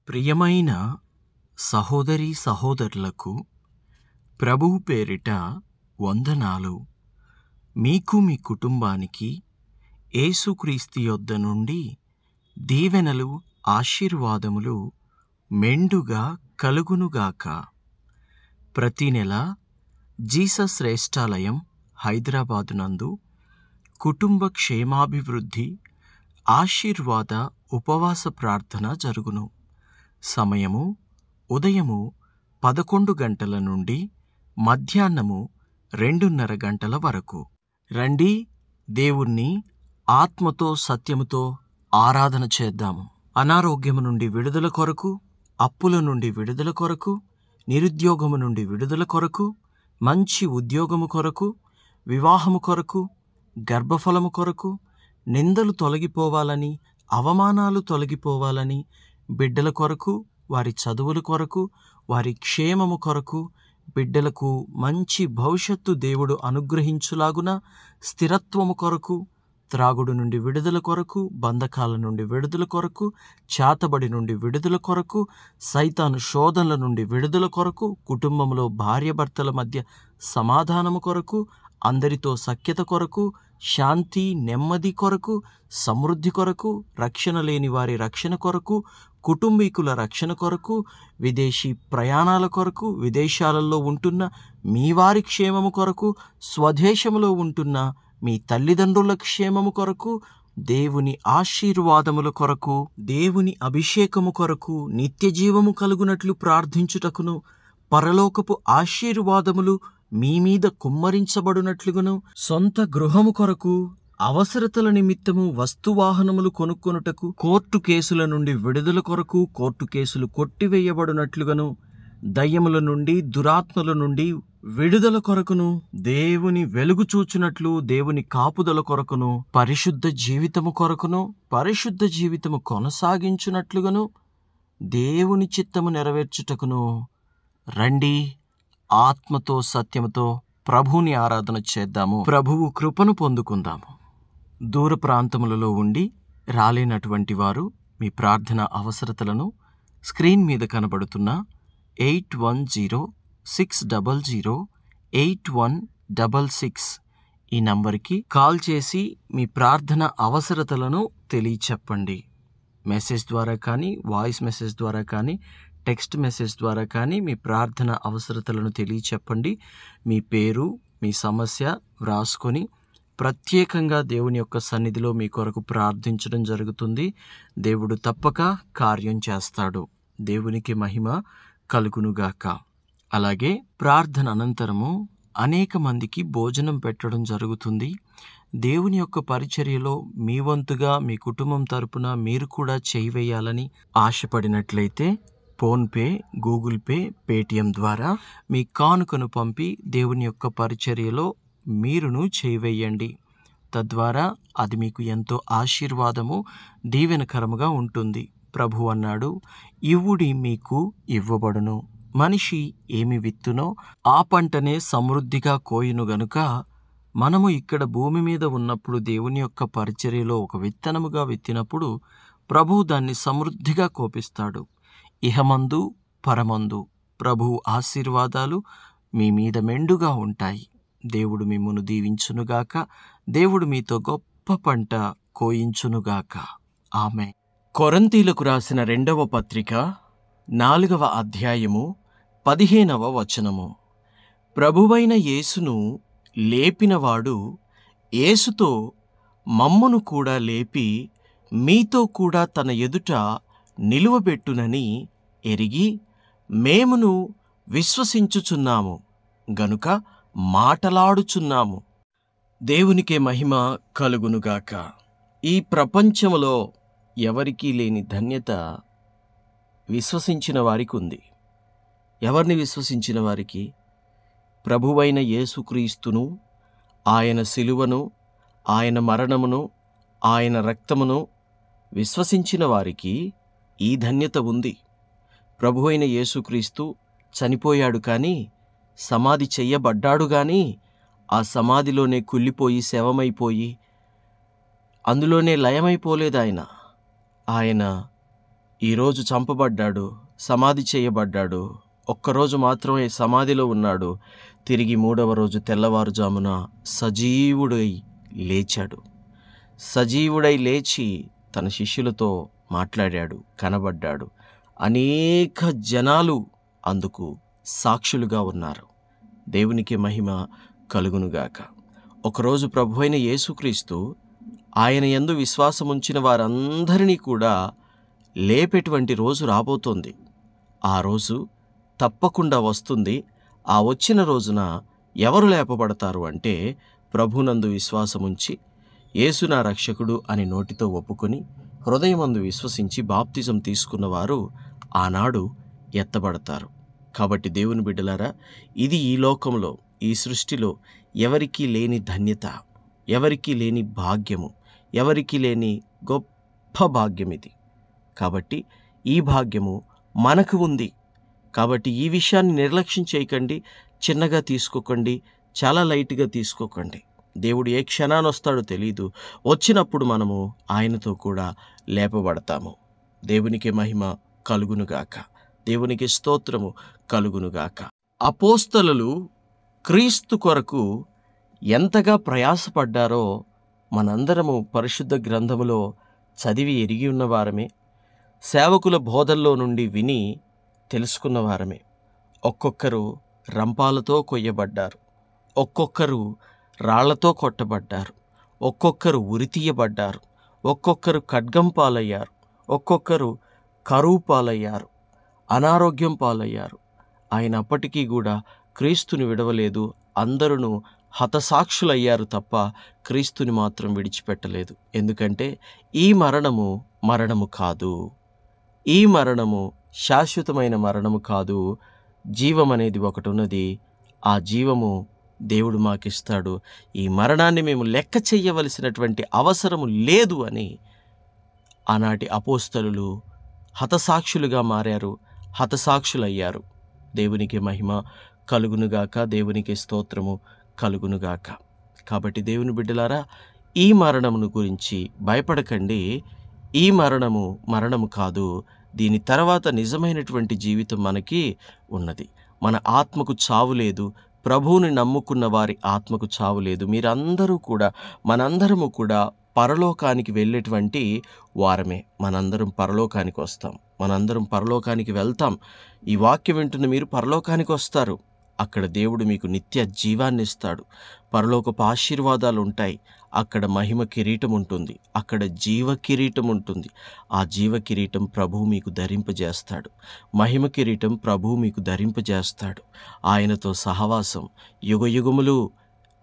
ప్రియమైన సహోదరీ సహోదరులకు ప్రభువు పేరిట వందనాలు. మీకు మీ కుటుంబానికి యేసుక్రీస్తు యొద్ద నుండి దీవెనలు, ఆశీర్వాదములు మెండుగా కలుగునుగాక. ప్రతి నెల జీసస్ శ్రేష్ఠాలయం హైదరాబాదు నందు కుటుంబ క్షేమాభివృద్ధి ఆశీర్వాద ఉపవాస ప్రార్థన జరుగును. సమయము ఉదయము 11 గంటల నుండి మధ్యాహ్నము 2:30 గంటల వరకు. రండి, దేవుణ్ణి ఆత్మతో సత్యముతో ఆరాధన చేద్దాము. అనారోగ్యము నుండి విడుదల కొరకు, అప్పుల నుండి విడుదల కొరకు, నిరుద్యోగము నుండి విడుదల కొరకు, మంచి ఉద్యోగము కొరకు, వివాహము కొరకు, గర్భఫలము కొరకు, నిందలు తొలగిపోవాలని, అవమానాలు తొలగిపోవాలని, బిడ్డల కొరకు, వారి చదువుల కొరకు, వారి క్షేమము కొరకు, బిడ్డలకు మంచి భవిష్యత్తు దేవుడు అనుగ్రహించులాగున స్థిరత్వము కొరకు, త్రాగుడు నుండి విడుదల కొరకు, బంధకాల నుండి విడుదల కొరకు, చాతబడి నుండి విడుదల కొరకు, సైతాను శోధనల నుండి విడుదల కొరకు, కుటుంబంలో భార్యాభర్తల మధ్య సమాధానము కొరకు, అందరితో సఖ్యత కొరకు, శాంతి నెమ్మది కొరకు, సమృద్ధి కొరకు, రక్షణ లేని వారి రక్షణ కొరకు, కుటుంబీకుల రక్షణ కొరకు, విదేశీ ప్రయాణాల కొరకు, విదేశాలలో ఉంటున్న మీ వారి క్షేమము కొరకు, స్వదేశములో ఉంటున్న మీ తల్లిదండ్రుల క్షేమము కొరకు, దేవుని ఆశీర్వాదముల కొరకు, దేవుని అభిషేకము కొరకు, నిత్యజీవము కలుగునట్లు ప్రార్థించుటకును, పరలోకపు ఆశీర్వాదములు మీ మీద కుమ్మరించబడినట్లుగాను, సొంత గృహము కొరకు, అవసరతల నిమిత్తము వస్తువాహనములు కొనుక్కొనుటకు, కోర్టు కేసుల నుండి విడుదల కొరకు, కోర్టు కేసులు కొట్టివేయబడినట్లుగాను, దయ్యముల నుండి దురాత్మల నుండి విడుదల కొరకును, దేవుని వెలుగు చూచునట్లు దేవుని కాపుదల కొరకును, పరిశుద్ధ జీవితము కొరకును, పరిశుద్ధ జీవితము కొనసాగించునట్లుగాను, దేవుని చిత్తము నెరవేర్చుటకును రండి, ఆత్మతో సత్యముతో ప్రభువుని ఆరాధన చేద్దాము. ప్రభువు కృపను పొందుకుందాము. దూర ప్రాంతములలో ఉండి రాలేనటువంటి వారు మీ ప్రార్థన అవసరతలను స్క్రీన్ మీద కనబడుతున్న 8106008166 ఈ నంబర్కి కాల్ చేసి మీ ప్రార్థన అవసరతలను తెలియచెప్పండి. మెసేజ్ ద్వారా కానీ, వాయిస్ మెసేజ్ ద్వారా కానీ, టెక్స్ట్ మెసేజ్ ద్వారా కానీ మీ ప్రార్థన అవసరతలను తెలియచెప్పండి. మీ పేరు, మీ సమస్య వ్రాసుకొని ప్రత్యేకంగా దేవుని యొక్క సన్నిధిలో మీ కొరకు ప్రార్థించడం జరుగుతుంది. దేవుడు తప్పక కార్యం చేస్తాడు. దేవునికి మహిమ కలుగునుగాక. అలాగే ప్రార్థన అనంతరము అనేక మందికి భోజనం పెట్టడం జరుగుతుంది. దేవుని యొక్క పరిచర్యలో మీ వంతుగా మీ కుటుంబం తరపున మీరు కూడా చేయివేయాలని ఆశపడినట్లయితే ఫోన్పే, గూగుల్ పే, పేటిఎం ద్వారా మీ కానుకను పంపి దేవుని యొక్క పరిచర్యలో మీరును చేయివేయండి. తద్వారా అది మీకు ఎంతో ఆశీర్వాదము, దీవెనకరముగా ఉంటుంది. ప్రభు అన్నాడు, ఇవ్వుడి మీకు ఇవ్వబడును, మనిషి ఏమి విత్తునో ఆ పంటనే సమృద్ధిగా కోయును గనుక మనము ఇక్కడ భూమి మీద ఉన్నప్పుడు దేవుని యొక్క పరిచర్యలో ఒక విత్తనముగా విత్తినప్పుడు ప్రభువు దాన్ని సమృద్ధిగా కోపిస్తాడు. ఇహమందు పరమందు ప్రభువు ఆశీర్వాదాలు మీ మీద మెండుగా ఉంటాయి. దేవుడు మిమ్మును దీవించునుగాక. దేవుడు మీతో గొప్ప పంట కోయించునుగాక. ఆమేన్. కొరింథీయులకు రాసిన 2వ పత్రిక 4వ అధ్యాయము 15వ వచనము. ప్రభువైన యేసును లేపినవాడు యేసుతో మమ్మును కూడా లేపి మీతో కూడా తన ఎదుట నిలువబెట్టునని ఎరిగి మేమును విశ్వసించుచున్నాము గనుక మాటలాడుచున్నాము. దేవునికే మహిమ కలుగునుగాక. ఈ ప్రపంచములో ఎవరికీ లేని ధన్యత విశ్వసించిన వారికి ఉంది. ఎవరిని విశ్వసించిన వారికి? ప్రభువైన యేసుక్రీస్తును, ఆయన శిలువను, ఆయన మరణమును, ఆయన రక్తమును విశ్వసించిన వారికి ఈ ధన్యత ఉంది. ప్రభువైన యేసుక్రీస్తు చనిపోయాడు కానీ, సమాధి చెయ్యబడ్డాడు కానీ, ఆ సమాధిలోనే కుళ్ళిపోయి శవమైపోయి అందులోనే లయమైపోలేదు ఆయన ఈరోజు చంపబడ్డాడు, సమాధి చేయబడ్డాడు, ఒక్కరోజు మాత్రమే సమాధిలో ఉన్నాడు. తిరిగి 3వ రోజు తెల్లవారుజామున సజీవుడై లేచాడు. సజీవుడై లేచి తన శిష్యులతో మాట్లాడాడు, కనబడ్డాడు. అనేక జనాలు అందుకు సాక్షులుగా ఉన్నారు. దేవునికి మహిమ కలుగునుగాక. ఒకరోజు ప్రభువైన యేసుక్రీస్తు ఆయన యందు విశ్వాసముంచిన వారందరినీ కూడా లేపేటువంటి రోజు రాబోతోంది. ఆ రోజు తప్పకుండా వస్తుంది. ఆ వచ్చిన రోజున ఎవరు లేపబడతారు అంటే, ప్రభునందు విశ్వాసముంచి యేసు నా రక్షకుడు అని నోటితో ఒప్పుకొని హృదయమందు విశ్వసించి బాప్తిజం తీసుకున్నవారు ఆనాడు ఎత్తబడతారు. కాబట్టి దేవుని బిడ్డలారా, ఇది ఈ లోకంలో, ఈ సృష్టిలో ఎవరికీ లేని ధన్యత, ఎవరికీ లేని భాగ్యము, ఎవరికీ లేని గొప్ప భాగ్యం ఇది. కాబట్టి ఈ భాగ్యము మనకు ఉంది. కాబట్టి ఈ విషయాన్ని నిర్లక్ష్యం చేయకండి, చిన్నగా తీసుకోకండి, చాలా లైట్గా తీసుకోకండి. దేవుడు ఏ క్షణాన్ని వస్తాడో తెలీదు. వచ్చినప్పుడు మనము ఆయనతో కూడా లేపబడతాము. దేవునికి మహిమ కలుగునుగాక. దేవునికి స్తోత్రము కలుగునుగాక. అపోస్తలులు క్రీస్తు కొరకు ఎంతగా ప్రయాసపడ్డారో మనందరము పరిశుద్ధ గ్రంథములో చదివి ఎరిగి ఉన్నవారమే. సేవకుల బోధల్లో నుండి విని తెలుసుకున్న వారమే. ఒక్కొక్కరు రంపాలతో కొయ్యబడ్డారు, ఒక్కొక్కరు రాళ్లతో కొట్టబడ్డారు, ఒక్కొక్కరు ఉరితీయబడ్డారు, ఒక్కొక్కరు ఖడ్గం పాలయ్యారు, ఒక్కొక్కరు కరువు పాలయ్యారు, అనారోగ్యం పాలయ్యారు. ఆయన అప్పటికీ కూడా క్రీస్తుని విడవలేదు. అందరూ హతసాక్షులయ్యారు తప్ప క్రీస్తుని మాత్రం విడిచిపెట్టలేదు. ఎందుకంటే ఈ మరణము కాదు. ఈ మరణము శాశ్వతమైన మరణము కాదు. జీవం అనేది ఒకటి ఉన్నది. ఆ జీవము దేవుడు మాకిస్తాడు. ఈ మరణాన్ని మేము లెక్క చెయ్యవలసినటువంటి అవసరము లేదు అని ఆనాటి అపోస్తలులు హతసాక్షులుగా మారారు, హతసాక్షులయ్యారు. దేవునికి మహిమ కలుగునుగాక. దేవునికి స్తోత్రము కలుగునుగాక. కాబట్టి దేవుని బిడ్డలారా, ఈ మరణమును గురించి భయపడకండి. ఈ మరణము కాదు. దీని తర్వాత నిజమైనటువంటి జీవితం మనకి ఉన్నది. మన ఆత్మకు చావు లేదు. ప్రభువుని నమ్ముకున్న వారి ఆత్మకు చావు లేదు. మనందరము కూడా పరలోకానికి వెళ్ళేటువంటి వారమే. మనందరం పరలోకానికి వస్తాం, మనందరం పరలోకానికి వెళ్తాం. ఈ వాక్యం వింటున్న మీరు పరలోకానికి వస్తారు. అక్కడ దేవుడు మీకు నిత్య జీవాన్ని ఇస్తాడు. పరలోకపు ఆశీర్వాదాలు ఉంటాయి. అక్కడ మహిమ కిరీటం ఉంటుంది, అక్కడ జీవ కిరీటం ఉంటుంది. ఆ జీవ కిరీటం ప్రభువు మీకు ధరింపజేస్తాడు. మహిమ కిరీటం ప్రభువు మీకు ధరింపజేస్తాడు. ఆయనతో సహవాసం యుగయుగములు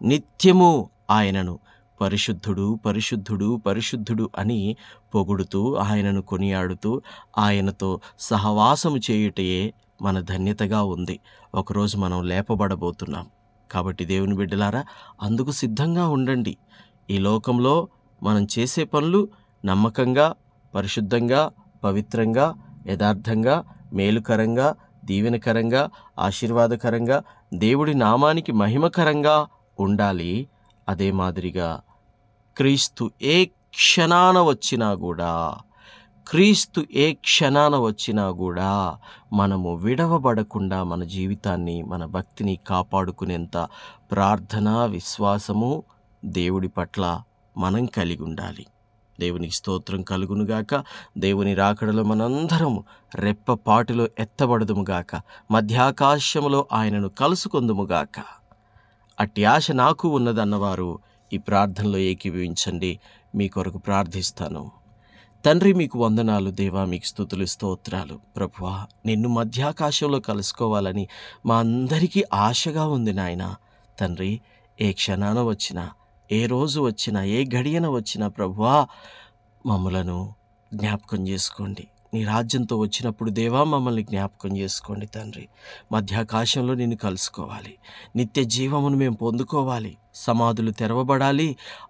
నిత్యము ఆయనను పరిశుద్ధుడు పరిశుద్ధుడు పరిశుద్ధుడు అని పొగుడుతూ, ఆయనను కొనియాడుతూ, ఆయనతో సహవాసము చేయుటయే మన ధన్యతగా ఉంది. ఒకరోజు మనం లేపబడబోతున్నాం. కాబట్టి దేవుని బిడ్డలారా, అందుకు సిద్ధంగా ఉండండి. ఈ లోకంలో మనం చేసే పనులు నమ్మకంగా, పరిశుద్ధంగా, పవిత్రంగా, యథార్థంగా, మేలుకరంగా, దీవెనకరంగా, ఆశీర్వాదకరంగా, దేవుడి నామానికి మహిమకరంగా ఉండాలి. అదే మాదిరిగా క్రీస్తు ఏ క్షణాన వచ్చినా కూడా మనము విడవబడకుండా మన జీవితాన్ని, మన భక్తిని కాపాడుకునేంత ప్రార్థన, విశ్వాసము దేవుడి పట్ల మనం కలిగి ఉండాలి. దేవునికి స్తోత్రం కలుగునుగాక. దేవుని రాకడలో మనందరము రెప్పపాటులో ఎత్తబడదుముగాక. మధ్యాకాశములో ఆయనను కలుసుకొందుముగాక. అట్టి ఆశ నాకు ఉన్నదన్నవారు ఈ ప్రార్థనలో ఏకీభవించండి. మీ కొరకు ప్రార్థిస్తాను. తండ్రి, మీకు వందనాలు. దేవా, మీకు స్తుతులు, స్తోత్రాలు. ప్రభువా, నిన్ను మధ్యాకాశంలో కలుసుకోవాలని మా అందరికీ ఆశగా ఉంది నాయన. తండ్రి, ఏ క్షణాన వచ్చినా, ఏ రోజు వచ్చినా, ఏ గడియన వచ్చినా ప్రభువా, మమ్మలను జ్ఞాపకం చేసుకోండి. నీ రాజ్యంతో వచ్చినప్పుడు దేవా, మమ్మల్ని జ్ఞాపకం చేసుకోండి తండ్రి. మధ్యాకాశంలో నిన్ను కలుసుకోవాలి. నిత్య జీవమును మేము పొందుకోవాలి. సమాధులు తెరవబడాలి.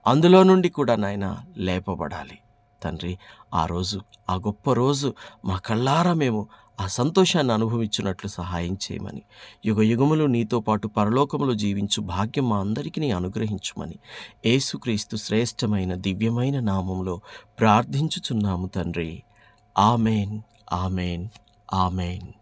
అందులో నుండి కూడా నాయన లేపబడాలి తండ్రి. ఆ రోజు, ఆ గొప్ప రోజు మా కళ్ళారా మేము ఆ సంతోషాన్ని అనుభవించున్నట్లు సహాయం చేయమని, యుగయుగములు నీతో పాటు పరలోకములో జీవించు భాగ్యం మా అందరికీ నీ అనుగ్రహించుమని యేసుక్రీస్తు శ్రేష్టమైన దివ్యమైన నామములో ప్రార్థించుచున్నాము తండ్రి. Amen, amen. ఆమెన్.